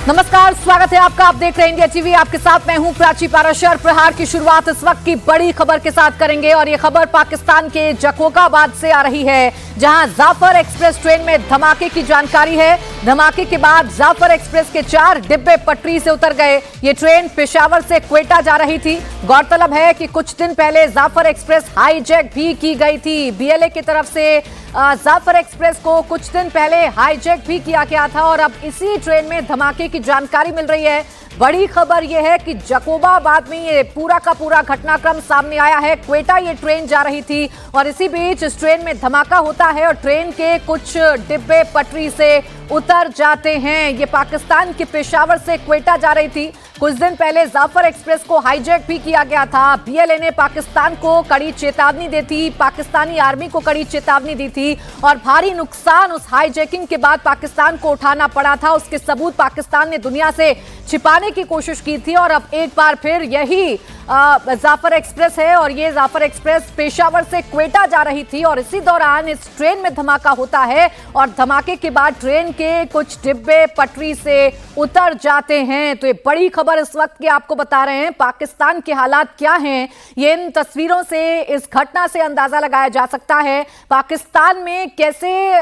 नमस्कार, स्वागत है आपका। आप देख रहे हैं इंडिया टीवी। आपके साथ मैं हूं प्राची पाराशर। प्रहार की शुरुआत इस वक्त की बड़ी खबर के साथ करेंगे और ये खबर पाकिस्तान के जकोकाबाद से आ रही है, जहां जाफर एक्सप्रेस ट्रेन में धमाके की जानकारी है। धमाके के बाद जाफर एक्सप्रेस के 4 डिब्बे पटरी से उतर गए। ये ट्रेन पेशावर से क्वेटा जा रही थी। गौरतलब है कि कुछ दिन पहले जाफर एक्सप्रेस हाईजैक भी की गई थी। बीएलए की तरफ से जाफर एक्सप्रेस को कुछ दिन पहले हाईजैक भी किया गया था और अब इसी ट्रेन में धमाके की जानकारी मिल रही है। बड़ी खबर यह है कि जकोबाबाद में ये पूरा का पूरा घटनाक्रम सामने आया है। क्वेटा ये ट्रेन जा रही थी और इसी बीच इस ट्रेन में धमाका होता है और ट्रेन के कुछ डिब्बे पटरी से उतर जाते हैं। ये पाकिस्तान के पेशावर से क्वेटा जा रही थी। कुछ दिन पहले जाफर एक्सप्रेस को हाईजैक भी किया गया था। बीएलए ने पाकिस्तान को कड़ी चेतावनी दी थी, पाकिस्तानी आर्मी को कड़ी चेतावनी दी थी और भारी नुकसान उस हाईजैकिंग के बाद पाकिस्तान को उठाना पड़ा था। उसके सबूत पाकिस्तान ने दुनिया से छिपाने की कोशिश की थी और अब एक बार फिर यही जाफर एक्सप्रेस है और ये जाफर एक्सप्रेस पेशावर से क्वेटा जा रही थी और इसी दौरान इस ट्रेन में धमाका होता है और धमाके के बाद ट्रेन के कुछ डिब्बे पटरी से उतर जाते हैं। तो ये बड़ी खबर इस वक्त की आपको बता रहे हैं। पाकिस्तान के हालात क्या हैं, ये इन तस्वीरों से, इस घटना से अंदाजा लगाया जा सकता है। पाकिस्तान में कैसे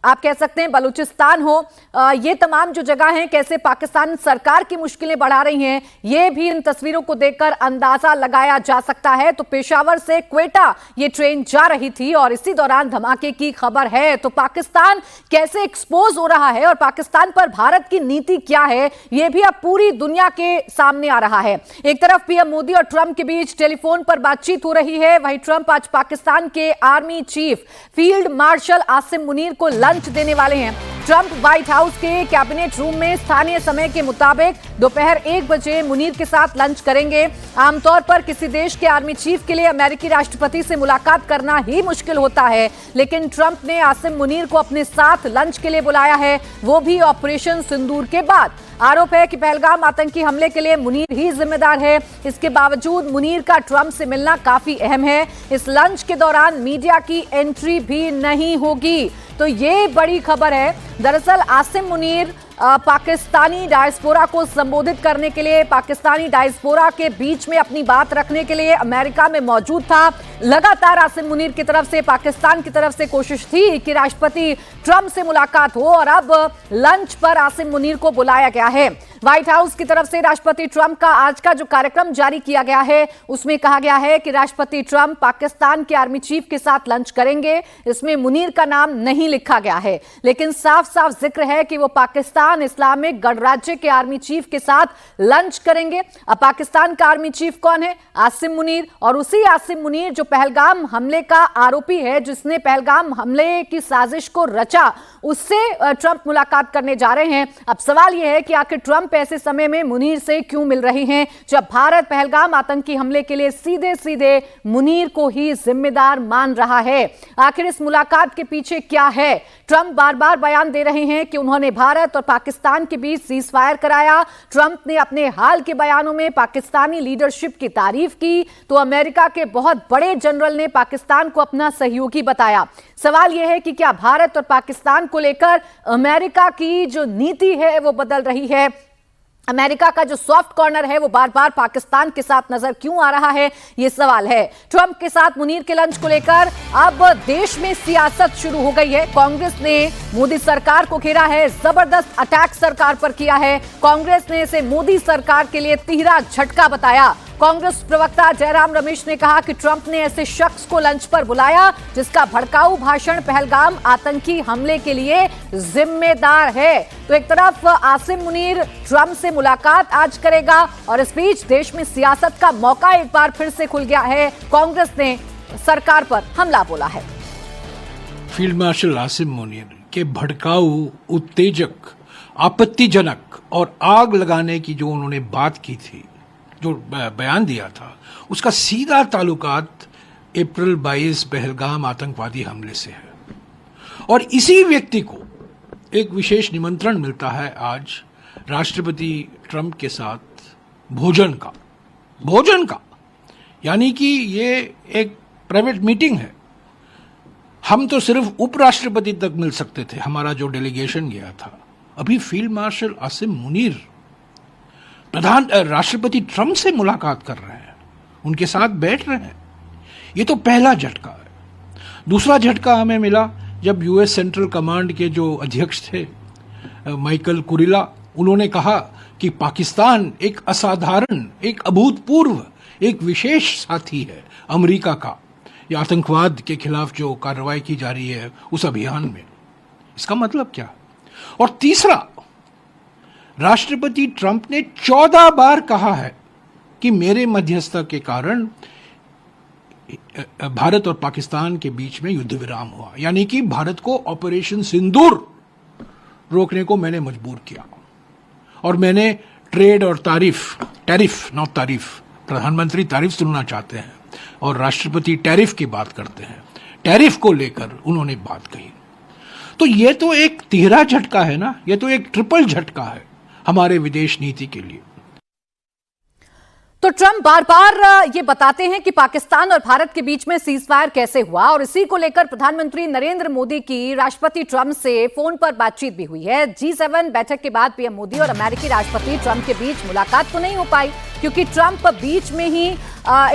आप कह सकते हैं बलूचिस्तान हो, ये तमाम जो जगह हैं, कैसे पाकिस्तान सरकार की मुश्किलें बढ़ा रही हैं, ये भी इन तस्वीरों को देखकर अंदाजा लगाया जा सकता है। तो पेशावर से क्वेटा ये ट्रेन जा रही थी और इसी दौरान धमाके की खबर है। तो पाकिस्तान कैसे एक्सपोज हो रहा है और पाकिस्तान पर भारत की नीति क्या है, ये भी अब पूरी दुनिया के सामने आ रहा है। एक तरफ पीएम मोदी और ट्रंप के बीच टेलीफोन पर बातचीत हो रही है, वहीं ट्रंप आज पाकिस्तान के army chief field marshal Asim Munir को लंच देने वाले हैं। ट्रंप व्हाइट हाउस के कैबिनेट रूम में स्थानीय समय के मुताबिक दोपहर 1 बजे मुनीर के साथ लंच करेंगे। आमतौर पर किसी देश के आर्मी चीफ के लिए अमेरिकी राष्ट्रपति से मुलाकात करना ही मुश्किल होता है, लेकिन ट्रंप ने आसिम मुनीर को अपने साथ लंच के लिए बुलाया है, वो भी ऑपरेशन सिंदूर के बाद। आरोप है कि पहलगाम आतंकी हमले के लिए मुनीर ही जिम्मेदार है। इसके बावजूद मुनीर का ट्रंप से मिलना काफी अहम है। इस लंच के दौरान मीडिया की एंट्री भी नहीं होगी। तो ये बड़ी खबर है। दरअसल आसिम मुनीर पाकिस्तानी डायस्पोरा को संबोधित करने के लिए, पाकिस्तानी डायस्पोरा के बीच में अपनी बात रखने के लिए अमेरिका में मौजूद था। लगातार आसिम मुनीर की तरफ से, पाकिस्तान की तरफ से कोशिश थी कि राष्ट्रपति ट्रंप से मुलाकात हो और अब लंच पर आसिम मुनीर को बुलाया गया है। व्हाइट हाउस की तरफ से राष्ट्रपति ट्रंप का आज का जो कार्यक्रम जारी किया गया है, उसमें कहा गया है कि राष्ट्रपति ट्रंप पाकिस्तान के आर्मी चीफ के साथ लंच करेंगे। इसमें मुनीर का नाम नहीं लिखा गया है, लेकिन साफ साफ जिक्र है कि वो पाकिस्तान इस्लामिक गणराज्य के आर्मी चीफ के साथ लंच करेंगे। अब पाकिस्तान का आर्मी चीफ कौन है? आसिम मुनीर। और उसी आसिम मुनीर जो पहलगाम हमले का आरोपी है, जिसने पहलगाम हमले की साजिश को रचा, उससे ट्रंप मुलाकात करने जा रहे हैं। अब सवाल यह है कि आखिर ट्रंप ऐसे समय में मुनीर से क्यों मिल रही हैं, जब भारत पहलगाम आतंकी हमले के लिए सीधे सीधे मुनीर को ही जिम्मेदार मान रहा है। आखिर इस मुलाकात के पीछे क्या है? ट्रंप बार बार बयान दे रहे हैं कि उन्होंने भारत और पाकिस्तान के बीच सीज फायर कराया। ट्रंप ने अपने हाल के बयानों में पाकिस्तानी लीडरशिप की तारीफ की, तो अमेरिका के बहुत बड़े जनरल ने पाकिस्तान को अपना सहयोगी बताया। सवाल यह है कि क्या भारत और पाकिस्तान को लेकर अमेरिका की जो नीति है वो बदल रही है? अमेरिका का जो सॉफ्ट कॉर्नर है वो बार बार पाकिस्तान के साथ नजर क्यों आ रहा है, ये सवाल है। ट्रंप के साथ मुनीर के लंच को लेकर अब देश में सियासत शुरू हो गई है। कांग्रेस ने मोदी सरकार को घेरा है, जबरदस्त अटैक सरकार पर किया है। कांग्रेस ने इसे मोदी सरकार के लिए तिहरा झटका बताया। कांग्रेस प्रवक्ता जयराम रमेश ने कहा कि ट्रंप ने ऐसे शख्स को लंच पर बुलाया जिसका भड़काऊ भाषण पहलगाम आतंकी हमले के लिए जिम्मेदार है। तो एक तरफ आसिम मुनीर ट्रंप से मुलाकात आज करेगा और इस बीच देश में सियासत का मौका एक बार फिर से खुल गया है। कांग्रेस ने सरकार पर हमला बोला है। फील्ड मार्शल आसिम मुनीर के भड़काऊ, उत्तेजक, आपत्तिजनक और आग लगाने की जो उन्होंने बात की थी, जो बयान दिया था, उसका सीधा ताल्लुकात अप्रैल 22 पहलगाम आतंकवादी हमले से है। और इसी व्यक्ति को एक विशेष निमंत्रण मिलता है आज राष्ट्रपति ट्रंप के साथ भोजन का, यानी कि ये एक प्राइवेट मीटिंग है। हम तो सिर्फ उपराष्ट्रपति तक मिल सकते थे, हमारा जो डेलीगेशन गया था, अभी फील्ड मार्शल आसिम मुनीर राष्ट्रपति ट्रंप से मुलाकात कर रहे हैं, उनके साथ बैठ रहे हैं। ये तो पहला झटका है। दूसरा झटका हमें मिला जब यूएस सेंट्रल कमांड के जो अध्यक्ष थे माइकल कुरिला, उन्होंने कहा कि पाकिस्तान एक असाधारण, एक अभूतपूर्व, एक विशेष साथी है अमेरिका का, ये आतंकवाद के खिलाफ जो कार्रवाई की जा रही है उस अभियान में। इसका मतलब क्या? और तीसरा, राष्ट्रपति ट्रंप ने 14 बार कहा है कि मेरे मध्यस्थता के कारण भारत और पाकिस्तान के बीच में युद्ध विराम हुआ, यानी कि भारत को ऑपरेशन सिंदूर रोकने को मैंने मजबूर किया। और मैंने ट्रेड और टैरिफ नॉट तारीफ, प्रधानमंत्री तारीफ सुनना चाहते हैं और राष्ट्रपति टैरिफ की बात करते हैं, टैरिफ को लेकर उन्होंने बात कही। तो ये तो एक तिहरा झटका है ना, ये तो एक ट्रिपल झटका है हमारे विदेश नीति के लिए। तो ट्रंप बार बार ये बताते हैं कि पाकिस्तान और भारत के बीच में सीज फायर कैसे हुआ, और इसी को लेकर प्रधानमंत्री नरेंद्र मोदी की राष्ट्रपति ट्रंप से फोन पर बातचीत भी हुई है। G7 बैठक के बाद पीएम मोदी और अमेरिकी राष्ट्रपति ट्रंप के बीच मुलाकात तो नहीं हो पाई, क्योंकि ट्रंप बीच में ही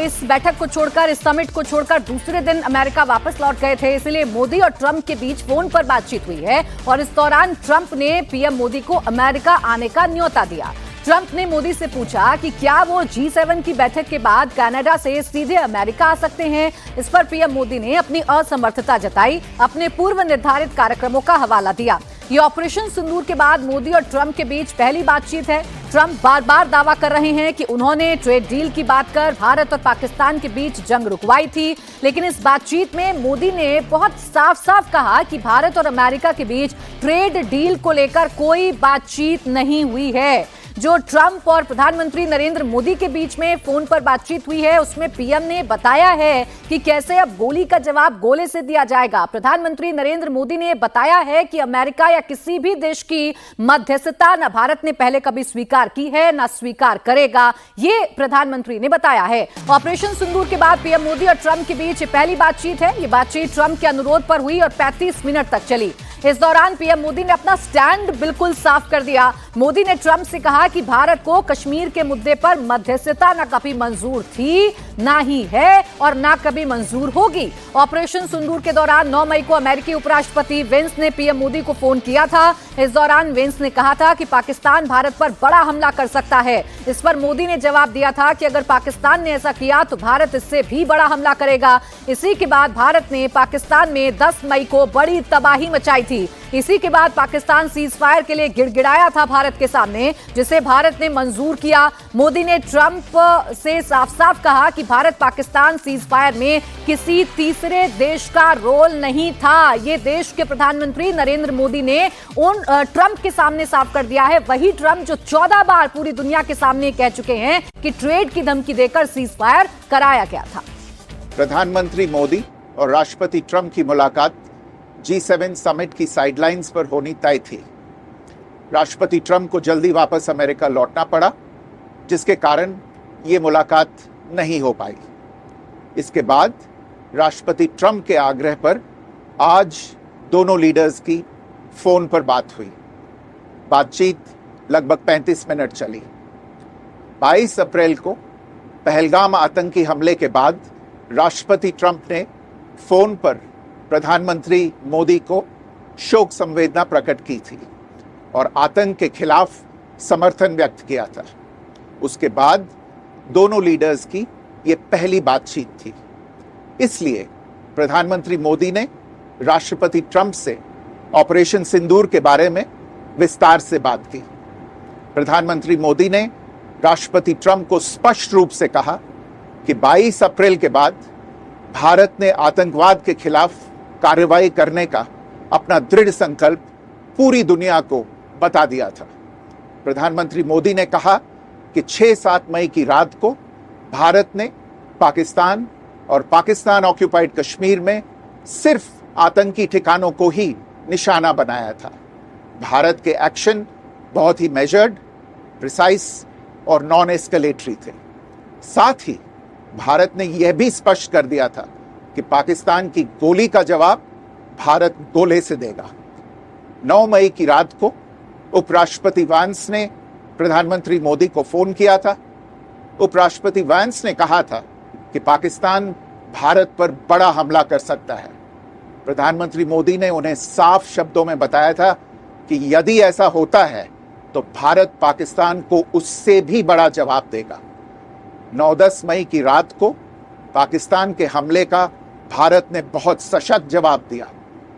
इस बैठक को छोड़कर, इस समिट को छोड़कर दूसरे दिन अमेरिका वापस लौट गए थे। इसलिए मोदी और ट्रंप के बीच फोन पर बातचीत हुई है और इस दौरान ट्रंप ने पीएम मोदी को अमेरिका आने का न्योता दिया। ट्रंप ने मोदी से पूछा कि क्या वो G7 की बैठक के बाद कनाडा से सीधे अमेरिका आ सकते हैं। इस पर पीएम मोदी ने अपनी असमर्थता जताई, अपने पूर्व निर्धारित कार्यक्रमों का हवाला दिया। ये ऑपरेशन सिंदूर के बाद मोदी और ट्रंप के बीच पहली बातचीत है। ट्रंप बार बार दावा कर रहे हैं कि उन्होंने ट्रेड डील की बात कर भारत और पाकिस्तान के बीच जंग रुकवाई थी, लेकिन इस बातचीत में मोदी ने बहुत साफ साफ कहा कि भारत और अमेरिका के बीच ट्रेड डील को लेकर कोई बातचीत नहीं हुई है। जो ट्रंप और प्रधानमंत्री नरेंद्र मोदी के बीच में फोन पर बातचीत हुई है, उसमें पीएम ने बताया है कि कैसे अब गोली का जवाब गोले से दिया जाएगा। प्रधानमंत्री नरेंद्र मोदी ने बताया है कि अमेरिका या किसी भी देश की मध्यस्थता न भारत ने पहले कभी स्वीकार की है, न स्वीकार करेगा, ये प्रधानमंत्री ने बताया है। ऑपरेशन सिंदूर के बाद पीएम मोदी और ट्रंप के बीच पहली बातचीत है। ये बातचीत ट्रंप के अनुरोध पर हुई और 35 मिनट तक चली। इस दौरान पीएम मोदी ने अपना स्टैंड बिल्कुल साफ कर दिया। मोदी ने ट्रंप से कहा कि भारत को कश्मीर के मुद्दे पर मध्यस्थता न कभी मंजूर थी, ना ही है और ना कभी मंजूर होगी। ऑपरेशन सिंदूर के दौरान 9 मई को अमेरिकी उपराष्ट्रपति वेंस ने पीएम मोदी को फोन किया था। इस दौरान वेंस ने कहा था कि पाकिस्तान भारत पर बड़ा हमला कर सकता है। इस पर मोदी ने जवाब दिया था कि अगर पाकिस्तान ने ऐसा किया तो भारत इससे भी बड़ा हमला करेगा। इसी के बाद भारत ने पाकिस्तान में 10 मई को बड़ी तबाही मचाई थी। इसी के बाद पाकिस्तान सीज फायर के लिए गिड़गिड़ाया था भारत के सामने, जिसे भारत ने मंजूर किया। मोदी ने ट्रंप से साफ साफ कहा कि भारत पाकिस्तान सीज फायर में किसी तीसरे देश का रोल नहीं था। ये देश के प्रधानमंत्री नरेंद्र मोदी ने उन ट्रंप के सामने साफ कर दिया है। वही ट्रंप जो 14 बार पूरी दुनिया के सामने कह चुके हैं कि ट्रेड की धमकी देकर सीज फायर कराया गया था। प्रधानमंत्री मोदी और राष्ट्रपति ट्रंप की मुलाकात G7 समिट की साइडलाइंस पर होनी तय थी। राष्ट्रपति ट्रंप को जल्दी वापस अमेरिका लौटना पड़ा, जिसके कारण ये मुलाकात नहीं हो पाई। इसके बाद राष्ट्रपति ट्रंप के आग्रह पर आज दोनों लीडर्स की फोन पर बात हुई। बातचीत लगभग 35 मिनट चली। 22 अप्रैल को पहलगाम आतंकी हमले के बाद राष्ट्रपति ट्रंप ने फोन पर प्रधानमंत्री मोदी को शोक संवेदना प्रकट की थी और आतंक के खिलाफ समर्थन व्यक्त किया था। उसके बाद दोनों लीडर्स की ये पहली बातचीत थी। इसलिए प्रधानमंत्री मोदी ने राष्ट्रपति ट्रंप से ऑपरेशन सिंदूर के बारे में विस्तार से बात की। प्रधानमंत्री मोदी ने राष्ट्रपति ट्रंप को स्पष्ट रूप से कहा कि 22 अप्रैल के बाद भारत ने आतंकवाद के खिलाफ कार्रवाई करने का अपना दृढ़ संकल्प पूरी दुनिया को बता दिया था। प्रधानमंत्री मोदी ने कहा कि 6-7 मई की रात को भारत ने पाकिस्तान और पाकिस्तान ऑक्यूपाइड कश्मीर में सिर्फ आतंकी ठिकानों को ही निशाना बनाया था। भारत के एक्शन बहुत ही मेजर्ड, प्रिसाइज और नॉन एस्केलेटरी थे। साथ ही भारत ने यह भी स्पष्ट कर दिया था कि पाकिस्तान की गोली का जवाब भारत गोले से देगा। 9 मई की रात को उपराष्ट्रपति वांस ने प्रधानमंत्री मोदी को फोन किया था। उपराष्ट्रपति वांस ने कहा था कि पाकिस्तान भारत पर बड़ा हमला कर सकता है। प्रधानमंत्री मोदी ने उन्हें साफ शब्दों में बताया था कि यदि ऐसा होता है तो भारत पाकिस्तान को उससे भी बड़ा जवाब देगा। 9-10 मई की रात को पाकिस्तान के हमले का भारत ने बहुत सशक्त जवाब दिया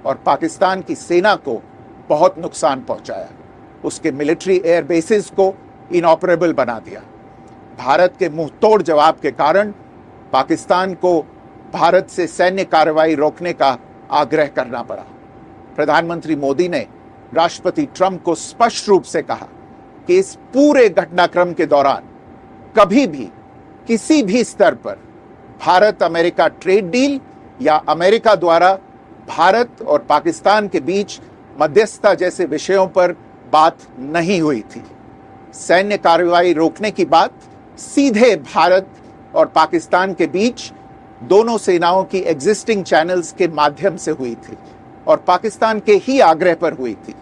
और पाकिस्तान की सेना को बहुत नुकसान पहुंचाया। उसके मिलिट्री एयर बेसिस को इनऑपरेबल बना दिया। भारत के मुंहतोड़ जवाब के कारण पाकिस्तान को भारत से सैन्य कार्रवाई रोकने का आग्रह करना पड़ा। प्रधानमंत्री मोदी ने राष्ट्रपति ट्रंप को स्पष्ट रूप से कहा कि इस पूरे घटनाक्रम के दौरान कभी भी किसी भी स्तर पर भारत अमेरिका ट्रेड डील या अमेरिका द्वारा भारत और पाकिस्तान के बीच मध्यस्थता जैसे विषयों पर बात नहीं हुई थी। सैन्य कार्रवाई रोकने की बात सीधे भारत और पाकिस्तान के बीच दोनों सेनाओं की एग्जिस्टिंग चैनल्स के माध्यम से हुई थी और पाकिस्तान के ही आग्रह पर हुई थी।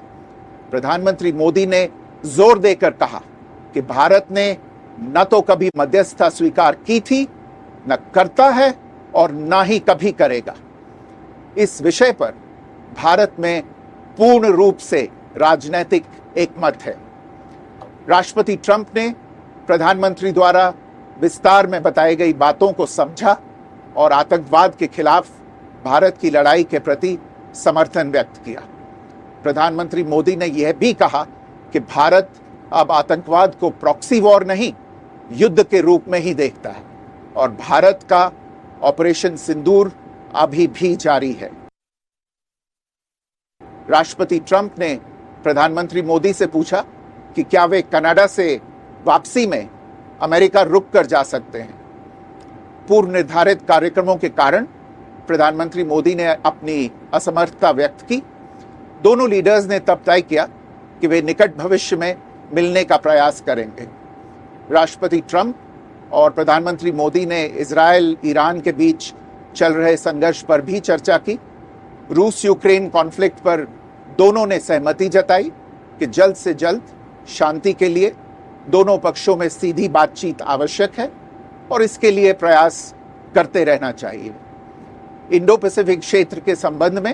प्रधानमंत्री मोदी ने जोर देकर कहा कि भारत ने न तो कभी मध्यस्थता स्वीकार की थी, न करता है और न ही कभी करेगा। इस विषय पर भारत में पूर्ण रूप से राजनीतिक एकमत है। राष्ट्रपति ट्रंप ने प्रधानमंत्री द्वारा विस्तार में बताई गई बातों को समझा और आतंकवाद के खिलाफ भारत की लड़ाई के प्रति समर्थन व्यक्त किया। प्रधानमंत्री मोदी ने यह भी कहा कि भारत अब आतंकवाद को प्रॉक्सी वॉर नहीं, युद्ध के रूप में ही देखता है और भारत का ऑपरेशन सिंदूर अभी भी जारी है। राष्ट्रपति ट्रंप ने प्रधानमंत्री मोदी से पूछा कि क्या वे कनाडा से वापसी में अमेरिका रुक कर जा सकते हैं। पूर्व निर्धारित कार्यक्रमों के कारण प्रधानमंत्री मोदी ने अपनी असमर्थता व्यक्त की। दोनों लीडर्स ने तब तय किया कि वे निकट भविष्य में मिलने का प्रयास करेंगे। राष्ट्रपति ट्रंप और प्रधानमंत्री मोदी ने इजरायल ईरान के बीच चल रहे संघर्ष पर भी चर्चा की। रूस यूक्रेन कॉन्फ्लिक्ट पर दोनों ने सहमति जताई कि जल्द से जल्द शांति के लिए दोनों पक्षों में सीधी बातचीत आवश्यक है और इसके लिए प्रयास करते रहना चाहिए। इंडो पैसिफिक क्षेत्र के संबंध में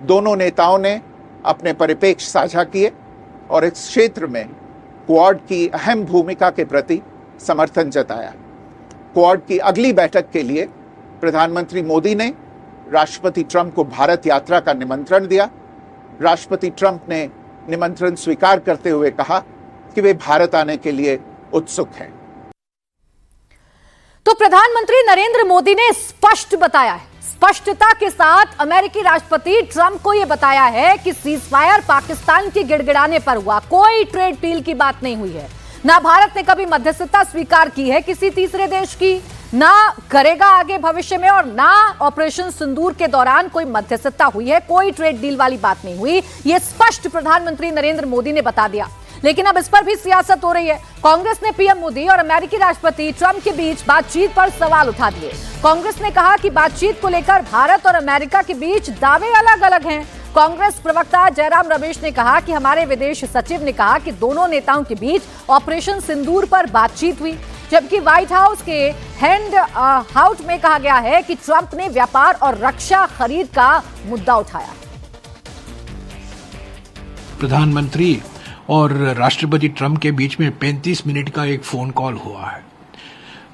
दोनों नेताओं ने अपने परिप्रेक्ष्य साझा किए और इस क्षेत्र में क्वाड की अहम भूमिका के प्रति समर्थन जताया। क्वाड की अगली बैठक के लिए प्रधानमंत्री मोदी ने राष्ट्रपति ट्रंप को भारत यात्रा का निमंत्रण दिया। राष्ट्रपति ट्रंप ने निमंत्रण स्वीकार करते हुए कहा कि वे भारत आने के लिए उत्सुक हैं। तो प्रधानमंत्री नरेंद्र मोदी ने स्पष्ट बताया है, स्पष्टता के साथ अमेरिकी राष्ट्रपति ट्रंप को यह बताया है कि सीजफायर पाकिस्तान के गिड़गिड़ाने पर हुआ, कोई ट्रेड डील की बात नहीं हुई है। ना भारत ने कभी मध्यस्थता स्वीकार की है किसी तीसरे देश की, ना करेगा आगे भविष्य में, और ना ऑपरेशन सिंदूर के दौरान कोई मध्यस्थता हुई है, कोई ट्रेड डील वाली बात नहीं हुई। यह स्पष्ट प्रधानमंत्री नरेंद्र मोदी ने बता दिया। लेकिन अब इस पर भी सियासत हो रही है। कांग्रेस ने पीएम मोदी और अमेरिकी राष्ट्रपति ट्रंप के बीच बातचीत पर सवाल उठा दिए। कांग्रेस ने कहा कि बातचीत को लेकर भारत और अमेरिका के बीच दावे अलग अलग हैं। कांग्रेस प्रवक्ता जयराम रमेश ने कहा कि हमारे विदेश सचिव ने कहा कि दोनों नेताओं के बीच ऑपरेशन सिंदूर पर बातचीत हुई, जबकि व्हाइट हाउस के हैंड आउट में कहा गया है कि ट्रंप ने व्यापार और रक्षा खरीद का मुद्दा उठाया। प्रधानमंत्री और राष्ट्रपति ट्रंप के बीच में 35 मिनट का एक फोन कॉल हुआ है।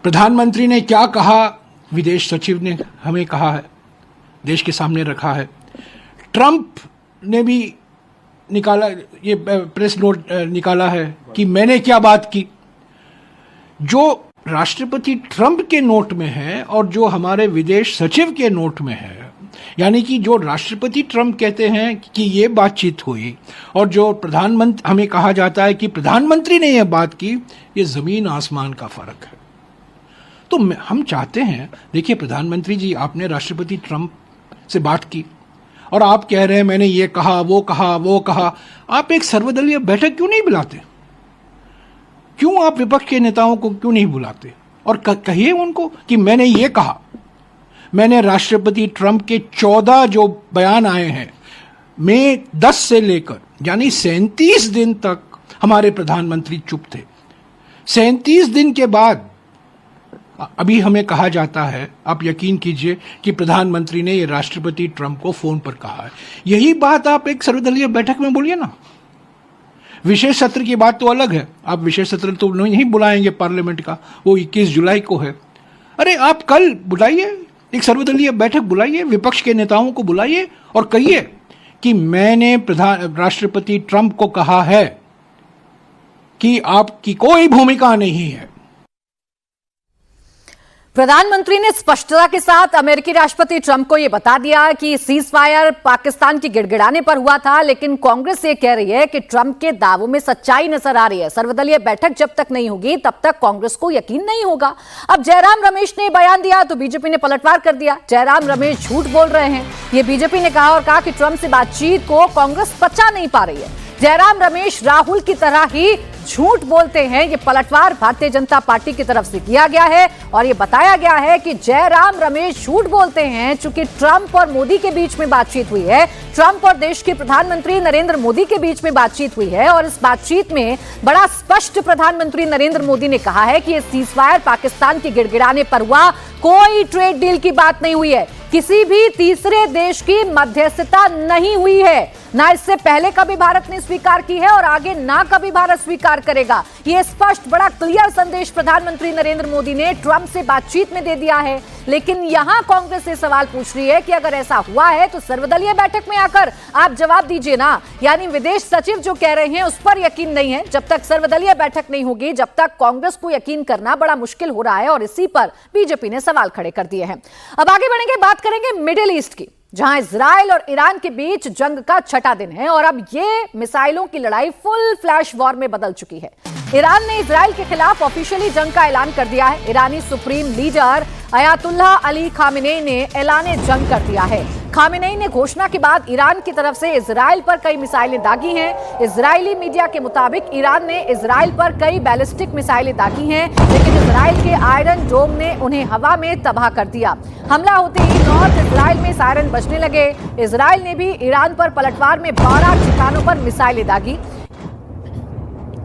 प्रधानमंत्री ने क्या कहा, विदेश सचिव ने हमें कहा है, देश के सामने रखा है। ट्रंप ने भी निकाला, ये प्रेस नोट निकाला है कि मैंने क्या बात की। जो राष्ट्रपति ट्रंप के नोट में है और जो हमारे विदेश सचिव के नोट में है, यानी कि जो राष्ट्रपति ट्रंप कहते हैं कि ये बातचीत हुई और जो प्रधानमंत्री, हमें कहा जाता है कि प्रधानमंत्री ने यह बात की, ये जमीन आसमान का फर्क है। तो हम चाहते हैं, देखिए प्रधानमंत्री जी, आपने राष्ट्रपति ट्रंप से बात की और आप कह रहे हैं मैंने ये कहा, वो कहा, वो कहा। आप एक सर्वदलीय बैठक क्यों नहीं बुलाते? क्यों आप विपक्ष के नेताओं को क्यों नहीं बुलाते और कहिए उनको कि मैंने ये कहा। मैंने राष्ट्रपति ट्रंप के 14 जो बयान आए हैं, मई 10 से लेकर यानी 37 दिन तक हमारे प्रधानमंत्री चुप थे। 37 दिन के बाद अभी हमें कहा जाता है, आप यकीन कीजिए कि प्रधानमंत्री ने ये राष्ट्रपति ट्रंप को फोन पर कहा है। यही बात आप एक सर्वदलीय बैठक में बोलिए ना। विशेष सत्र की बात तो अलग है, आप विशेष सत्र तो नहीं बुलाएंगे पार्लियामेंट का, वो 21 जुलाई को है। अरे आप कल बुलाइए, एक सर्वदलीय बैठक बुलाइए, विपक्ष के नेताओं को बुलाइए और कहिए कि मैंने राष्ट्रपति ट्रंप को कहा है कि आपकी कोई भूमिका नहीं है। प्रधानमंत्री ने स्पष्टता के साथ अमेरिकी राष्ट्रपति ट्रंप को यह बता दिया कि सीज फायर पाकिस्तान की गिड़गिड़ाने पर हुआ था, लेकिन कांग्रेस ये कह रही है कि ट्रंप के दावों में सच्चाई नजर आ रही है। सर्वदलीय बैठक जब तक नहीं होगी तब तक कांग्रेस को यकीन नहीं होगा। अब जयराम रमेश ने बयान दिया तो बीजेपी ने पलटवार कर दिया। जयराम रमेश झूठ बोल रहे हैं, ये बीजेपी ने कहा और कहा कि ट्रंप से बातचीत को कांग्रेस पचा नहीं पा रही है। जयराम रमेश राहुल की तरह ही झूठ बोलते हैं। ये पलटवार भारतीय जनता पार्टी की तरफ से किया गया है और ये बताया गया है कि जयराम रमेश झूठ बोलते हैं। चूंकि ट्रंप और मोदी के बीच में बातचीत हुई है, ट्रंप और देश के प्रधानमंत्री नरेंद्र मोदी के बीच में बातचीत हुई है और इस बातचीत में बड़ा स्पष्ट प्रधानमंत्री नरेंद्र मोदी ने कहा है कि ये सीजफायर पाकिस्तान के गिड़गिड़ाने पर हुआ, कोई ट्रेड डील की बात नहीं हुई है, किसी भी तीसरे देश की मध्यस्थता नहीं हुई है, ना इससे पहले कभी भारत ने स्वीकार की है और आगे ना कभी भारत स्वीकार करेगा। ये स्पष्ट बड़ा क्लियर संदेश प्रधानमंत्री नरेंद्र मोदी ने ट्रंप से बातचीत में दे दिया है। लेकिन यहां कांग्रेस से सवाल पूछ रही है कि अगर ऐसा हुआ है तो सर्वदलीय बैठक में आकर आप जवाब दीजिए ना। यानी विदेश सचिव जो कह रहे हैं उस पर यकीन नहीं है। जब तक सर्वदलीय बैठक नहीं होगी, जब तक कांग्रेस को यकीन करना बड़ा मुश्किल हो रहा है और इसी पर बीजेपी ने सवाल खड़े कर दिए हैं। अब आगे बढ़ेंगे, बात करेंगे मिडिल ईस्ट की, जहां इजराइल और ईरान के बीच जंग का छठा दिन है और अब ये मिसाइलों की लड़ाई फुल फ्लैश वॉर में बदल चुकी है। ईरान ने इजराइल के खिलाफ ऑफिशियली जंग का ऐलान कर दिया है। ईरानी supreme leader Ayatollah Ali Khamenei ने ऐलान जंग कर दिया है। खामेनेई ने घोषणा के बाद ईरान की तरफ से इजराइल पर कई मिसाइलें दागी हैं। इजरायली मीडिया के मुताबिक ईरान ने इजराइल पर कई बैलिस्टिक मिसाइलें दागी हैं, लेकिन इजराइल के आयरन डोम ने उन्हें हवा में तबाह कर दिया। हमला होते ही नॉर्थ इजराइल में सायरन बजने लगे। इजराइल ने भी ईरान पर पलटवार में 12 ठिकानों पर मिसाइलें दागी।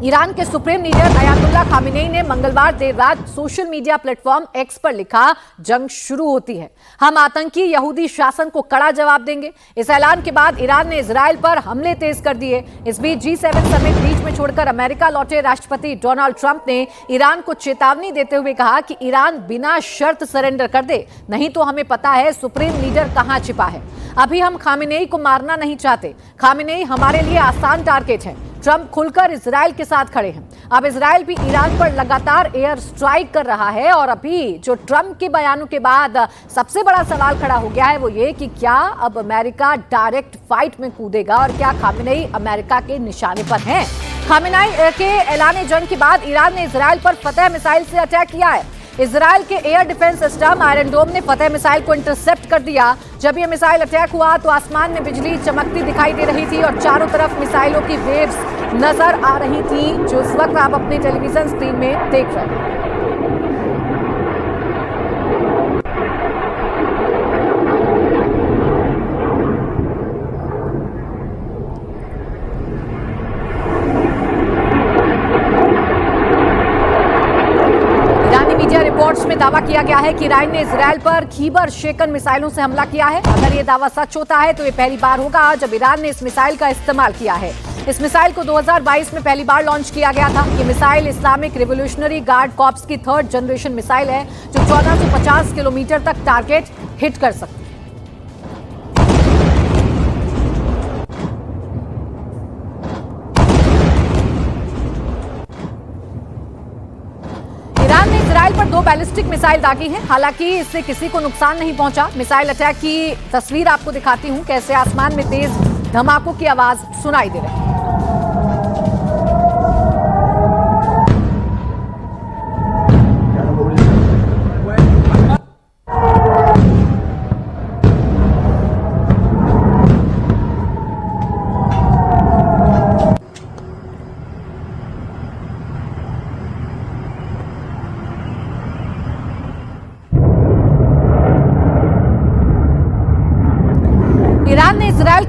ईरान के सुप्रीम लीडर अयातुल्लाह खामेनेई ने मंगलवार देर रात सोशल मीडिया प्लेटफॉर्म एक्स पर लिखा, जंग शुरू होती है, हम आतंकी यहूदी शासन को कड़ा जवाब देंगे। इस ऐलान के बाद ईरान ने इजराइल पर हमले तेज कर दिए। इस बीच G7 समिट बीच में छोड़कर अमेरिका लौटे राष्ट्रपति डोनाल्ड ट्रंप ने ईरान को चेतावनी देते हुए कहा कि ईरान बिना शर्त सरेंडर कर दे, नहीं तो हमें पता है सुप्रीम लीडर कहां छिपा है। अभी हम खामेनेई को मारना नहीं चाहते, खामेनेई हमारे लिए आसान टारगेट है। ट्रंप खुलकर इजराइल के साथ खड़े हैं। अब इजराइल भी ईरान पर लगातार एयर स्ट्राइक कर रहा है और अभी जो ट्रंप के बयानों के बाद सबसे बड़ा सवाल खड़ा हो गया है वो ये कि क्या अब अमेरिका डायरेक्ट फाइट में कूदेगा और क्या खामेनेई अमेरिका के निशाने पर हैं। खामेनेई के ऐलान जंग के बाद ईरान ने इजराइल पर फतेह मिसाइल से अटैक किया है। इजराइल के एयर डिफेंस सिस्टम आयरन डोम ने फतेह मिसाइल को इंटरसेप्ट कर दिया। जब यह मिसाइल अटैक हुआ तो आसमान में बिजली चमकती दिखाई दे रही थी और चारों तरफ मिसाइलों की वेव्स नजर आ रही थी, जो इस वक्त आप अपने टेलीविजन स्क्रीन में देख रहे हैं। रिपोर्ट्स में दावा किया गया है कि ईरान ने इजराइल पर खीबर शेकन मिसाइलों से हमला किया है। अगर ये दावा सच होता है तो ये पहली बार होगा जब ईरान ने इस मिसाइल का इस्तेमाल किया है। इस मिसाइल को 2022 में पहली बार लॉन्च किया गया था। ये missile Islamic revolutionary guard corps की 3rd जनरेशन मिसाइल है जो 1450 किलोमीटर तक टारगेट हिट कर सकती है। ईरान ने इजराइल पर 2 बैलिस्टिक मिसाइल दागी हैं, हालांकि इससे किसी को नुकसान नहीं पहुंचा। मिसाइल अटैक की तस्वीर आपको दिखाती हूं, कैसे आसमान में तेज धमाकों की आवाज सुनाई दे रही है।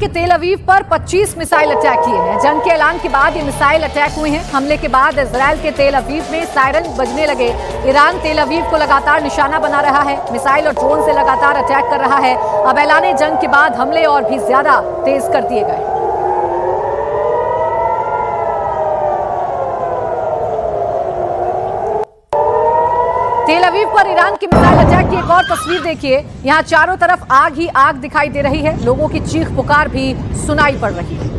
के तेल अवीव पर 25 मिसाइल अटैक किए हैं। जंग के ऐलान के बाद ये मिसाइल अटैक हुए हैं। हमले के बाद इजराइल के तेल अवीव में सायरन बजने लगे। ईरान तेल अवीव को लगातार निशाना बना रहा है, मिसाइल और ड्रोन से लगातार अटैक कर रहा है। अब ऐलाने जंग के बाद हमले और भी ज्यादा तेज कर दिए गए। तेल अवीव पर ईरान के मिसाइल अटैक की एक और तस्वीर देखिए। यहां चारों तरफ आग ही आग दिखाई दे रही है। लोगों की चीख पुकार भी सुनाई पड़ रही है।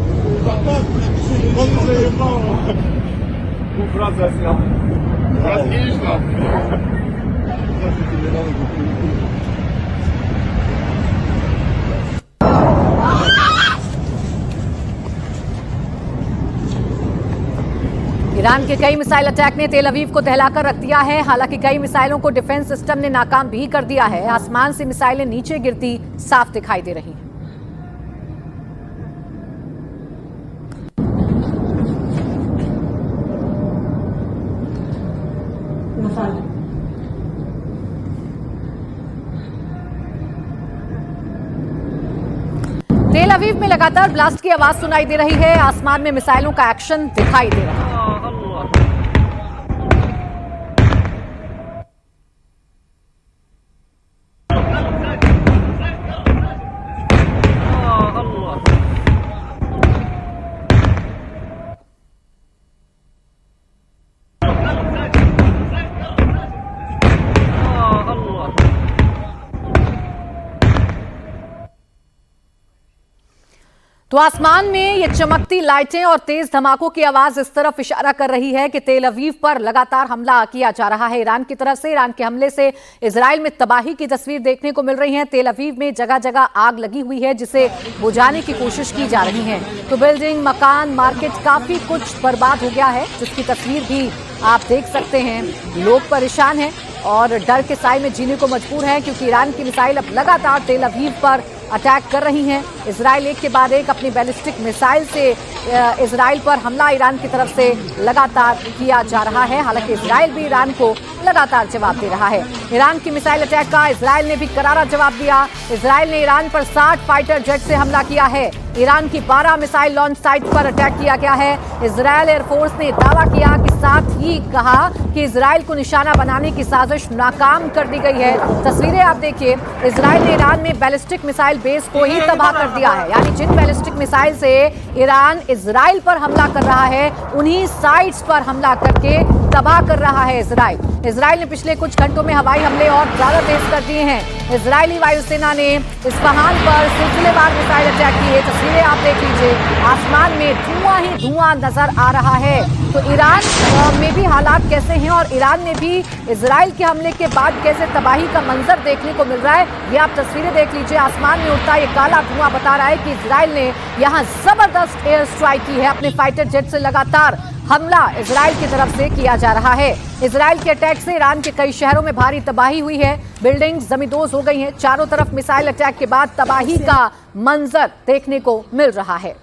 ईरान के कई मिसाइल अटैक ने तेल अवीव को दहलाकर रख दिया है। हालांकि कई मिसाइलों को डिफेंस सिस्टम ने नाकाम भी कर दिया है। आसमान से मिसाइलें नीचे गिरती साफ दिखाई दे रही हैं। तेल अवीव में लगातार ब्लास्ट की आवाज सुनाई दे रही है। आसमान में मिसाइलों का एक्शन दिखाई दे रहा है। तो आसमान में ये चमकती लाइटें और तेज धमाकों की आवाज इस तरफ इशारा कर रही है कि तेल अवीव पर लगातार हमला किया जा रहा है ईरान की तरफ से। ईरान के हमले से इजराइल में तबाही की तस्वीर देखने को मिल रही है। तेल अवीव में जगह जगह आग लगी हुई है जिसे बुझाने की कोशिश की जा रही है। तो बिल्डिंग, मकान, मार्केट काफी कुछ बर्बाद हो गया है, जिसकी तस्वीर भी आप देख सकते हैं। लोग परेशान हैं और डर के साए में जीने को मजबूर हैं, क्योंकि ईरान की मिसाइल अब लगातार तेल अवीव पर अटैक कर रही हैं। इजराइल एक के बाद एक अपनी बैलिस्टिक मिसाइल से इजराइल पर हमला ईरान की तरफ से लगातार किया जा रहा है। हालांकि इजराइल भी ईरान को लगातार जवाब दे रहा है। ईरान की मिसाइल अटैक का इजराइल ने भी करारा जवाब दिया। इजराइल ने ईरान पर 60 फाइटर जेट से हमला किया है। ईरान की 12 मिसाइल लॉन्च साइट पर अटैक किया गया है। इजराइल एयरफोर्स ने दावा किया कि साथ ही कहा कि इजराइल को निशाना बनाने की साजिश नाकाम कर दी गई है। तस्वीरें आप देखिए, इजराइल ने ईरान में बैलिस्टिक मिसाइल बेस को ही तबाह कर दिया है। यानी जिन बैलिस्टिक मिसाइल से ईरान इजराइल पर हमला कर रहा है, उन्हीं साइट्स पर हमला करके तबाह कर रहा है इजराइल ने पिछले कुछ घंटों में हवाई हमले और ज्यादा तेज कर दिए हैं। इजरायली वायुसेना ने इस्फहान पर सिलसिलेवार मिसाइल अटैक किए। तस्वीरें आप देख लीजिए, आसमान में धुआं ही धुआं नजर आ रहा है। तो ईरान में भी हालात कैसे हैं और ईरान में भी इजराइल के हमले के बाद कैसे तबाही का मंजर देखने को मिल रहा है, ये आप तस्वीरें देख लीजिए। आसमान में उड़ता ये काला धुआं बता रहा है कि इजराइल ने यहाँ जबरदस्त एयर स्ट्राइक की है। अपने फाइटर जेट से लगातार हमला इजराइल की तरफ से किया जा रहा है। इजराइल के अटैक से ईरान के कई शहरों में भारी तबाही हुई है। बिल्डिंग जमींदोज हो गई हैं। चारों तरफ मिसाइल अटैक के बाद तबाही का मंजर देखने को मिल रहा है।